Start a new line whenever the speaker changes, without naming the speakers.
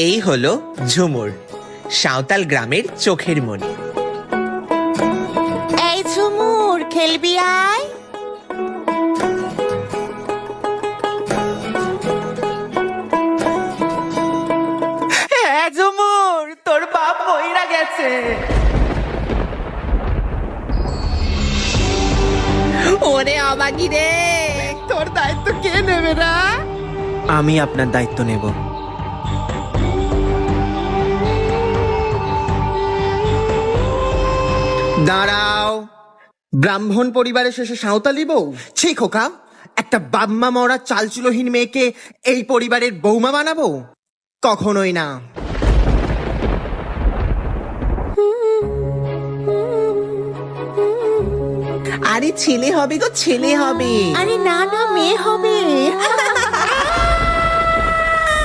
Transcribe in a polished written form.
এই হলো ঝুমুর, সাঁওতাল গ্রামের চোখের মণি।
এই ঝুমুর, খেলবি আয়।
হ্যাঁ ঝুমুর, তোর বাপ মইরা গেছে। ওরে অবাগি রে, তোর দায়িত্ব কে নেবে না?
আমি আপনার দায়িত্ব নেব। দাঁড়াও, ব্রাহ্মণ পরিবারের শেষে সাঁওতালি বউ? ছি খোকা, একটা বাম্মা মরা চালচুলোহীন মেয়েকে এই পরিবারের বৌমা বানাবো? কখনোই না।
আরে ছেলে হবে গো, ছেলে হবে।
আরে না না, মেয়ে হবে।